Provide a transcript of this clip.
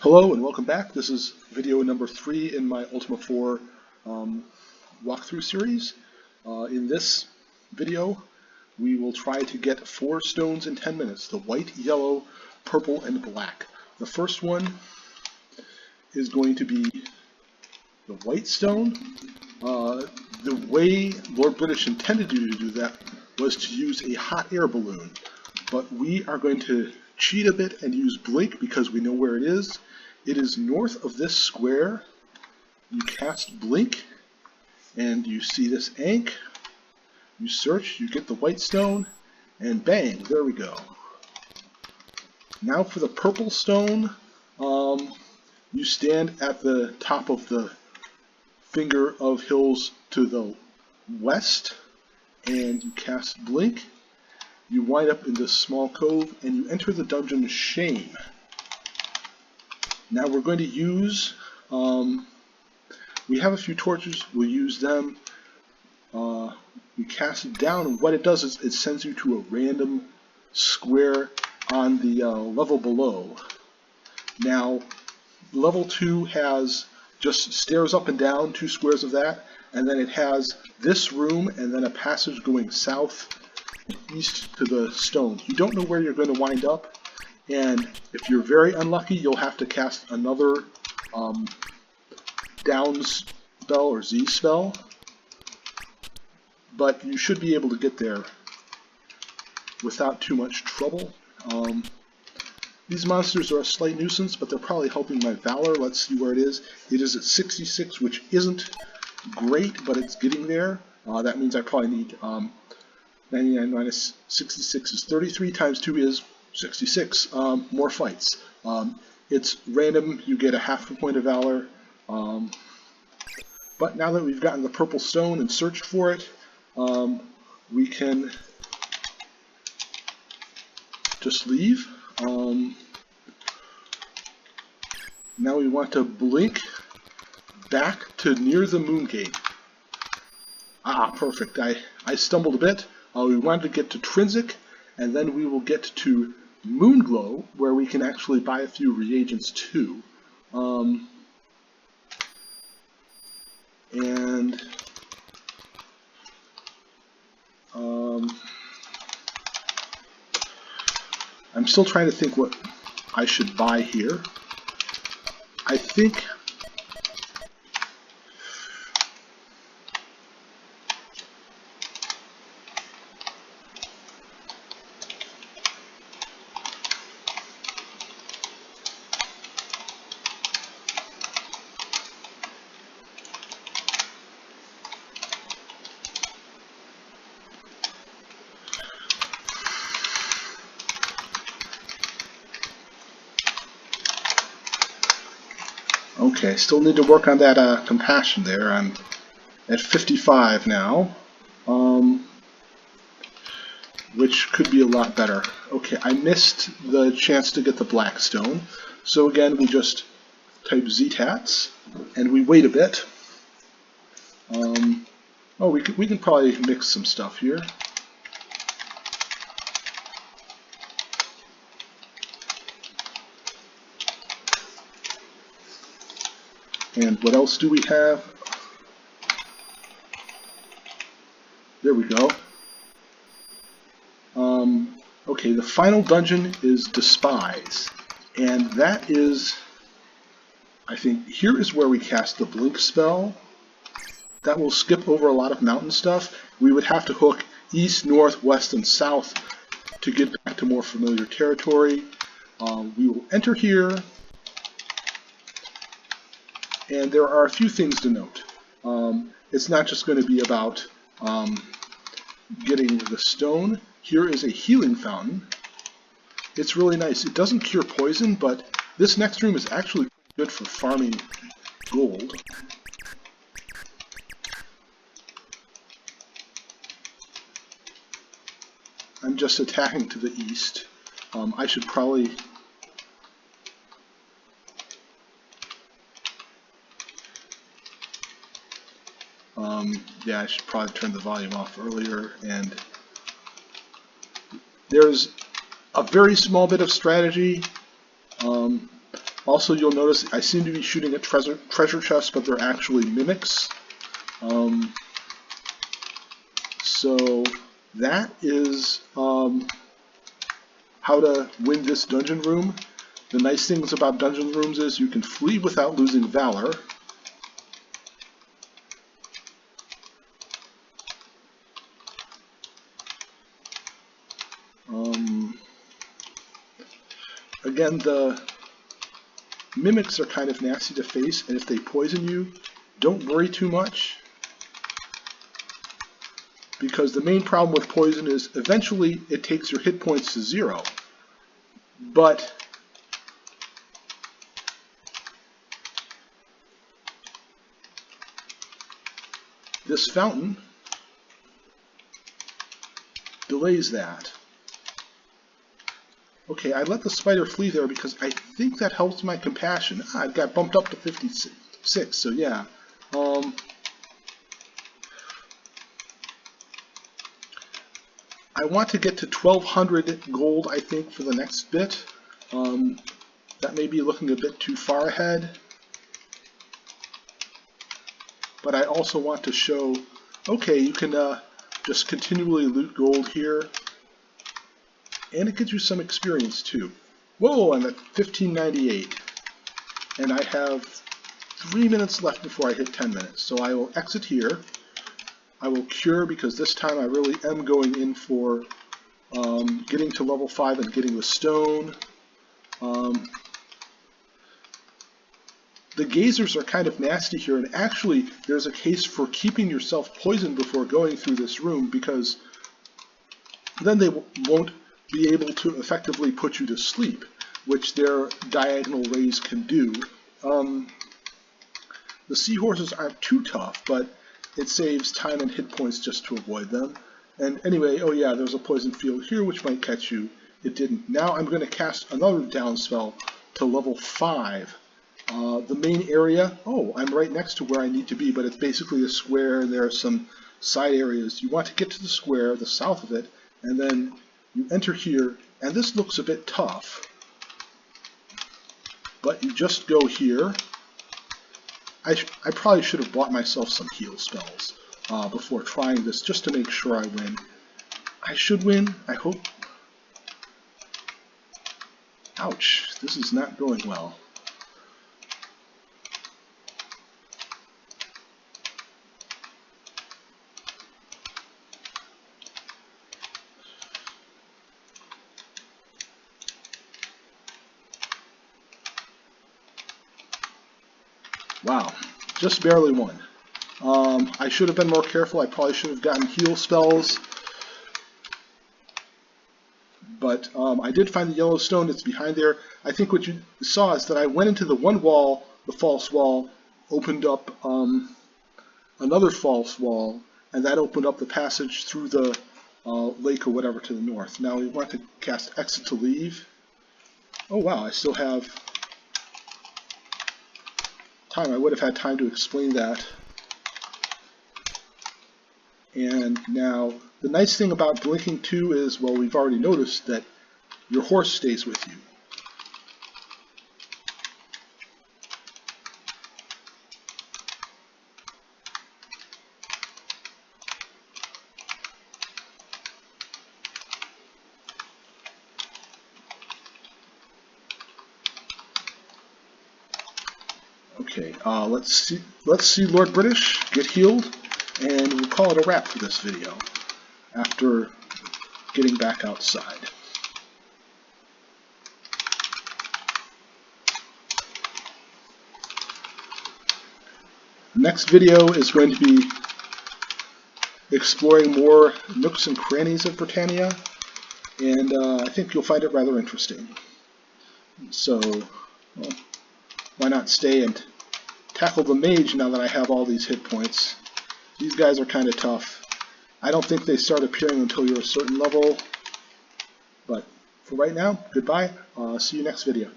Hello and welcome back. This is video number 3 in my Ultima IV walkthrough series. In this video, we will try to get 4 stones in 10 minutes, the white, yellow, purple, and black. The first one is going to be the white stone. The way Lord British intended you to do that was to use a hot air balloon, but we are going to cheat a bit and use blink because we know where it is. It is north of this square. You cast blink and you see this ink. You search, you get the white stone, and bang, there we go. Now for the purple stone, you stand at the top of the finger of hills to the west and you cast blink. You wind up in this small cove and you enter the dungeon Shame. Now we're going to use, we have a few torches, we'll use them. We cast it down, and what it does is it sends you to a random square on the level below. Now, level 2 has just stairs up and down, 2 squares of that, and then it has this room and then a passage going south and east to the stone. You don't know where you're going to wind up. And if you're very unlucky, you'll have to cast another down spell or Z spell. But you should be able to get there without too much trouble. These monsters are a slight nuisance, but they're probably helping my Valor. Let's see where it is. It is at 66, which isn't great, but it's getting there. That means I probably need 99 minus 66 is 33 times 2 is 66 more fights. It's random, you get a half a point of Valor. But now that we've gotten the purple stone and searched for it, we can just leave. Now we want to blink back to near the moon gate. Ah, perfect. I stumbled a bit. We wanted to get to Trinsic, and then we will get to Moonglow, where we can actually buy a few reagents too. I'm still trying to think what I should buy here. I think okay, still need to work on that compassion there. I'm at 55 now, which could be a lot better. Okay, I missed the chance to get the black stone, so again we just type ztats and we wait a bit. Oh, we can probably mix some stuff here. And what else do we have? There we go. Okay, the final dungeon is Despise. And that is, I think, here is where we cast the blink spell. That will skip over a lot of mountain stuff. We would have to hook east, north, west, and south to get back to more familiar territory. We will enter here. And there are a few things to note. It's not just going to be about getting the stone. Here is a healing fountain. It's really nice. It doesn't cure poison, but this next room is actually good for farming gold. I'm just attacking to the east. I should probably... yeah, I should probably turn the volume off earlier. And there's a very small bit of strategy. Also, you'll notice I seem to be shooting at treasure chests, but they're actually mimics. So that is how to win this dungeon room. The nice things about dungeon rooms is you can flee without losing valor. Again, the mimics are kind of nasty to face, and if they poison you, don't worry too much, because the main problem with poison is eventually it takes your hit points to 0. But this fountain delays that. Okay, I let the spider flee there because I think that helps my compassion. I got bumped up to 56, so yeah. I want to get to 1200 gold, I think, for the next bit. That may be looking a bit too far ahead. But I also want to show, okay, you can just continually loot gold here. And it gives you some experience too. Whoa, I'm at 1598. And I have 3 minutes left before I hit 10 minutes. So I will exit here. I will cure because this time I really am going in for getting to level 5 and getting the stone. The gazers are kind of nasty here, and actually there's a case for keeping yourself poisoned before going through this room, because then they won't be able to effectively put you to sleep, which their diagonal rays can do. The seahorses aren't too tough, but it saves time and hit points just to avoid them. And anyway, oh yeah, there's a poison field here which might catch you. It didn't. Now I'm going to cast another down spell to level 5. The main area, oh, I'm right next to where I need to be, but it's basically a square, and there are some side areas. You want to get to the square, the south of it, and then you enter here, and this looks a bit tough. But you just go here. I probably should have bought myself some heal spells before trying this, just to make sure I win. I should win, I hope. Ouch, this is not going well. Wow, just barely won. I should have been more careful. I probably should have gotten heal spells. But I did find the yellow stone that's behind there. I think what you saw is that I went into the one wall, the false wall, opened up another false wall, and that opened up the passage through the lake or whatever to the north. Now we want to cast Exit to leave. Oh wow, I still have time. I would have had time to explain that. And now the nice thing about blinking 2 is, well, we've already noticed that your horse stays with you. Okay, let's see Lord British get healed, and we'll call it a wrap for this video after getting back outside. Next video is going to be exploring more nooks and crannies of Britannia, and I think you'll find it rather interesting. So, well, why not stay and tackle the mage now that I have all these hit points. These guys are kind of tough. I don't think they start appearing until you're a certain level. But for right now, goodbye. See you next video.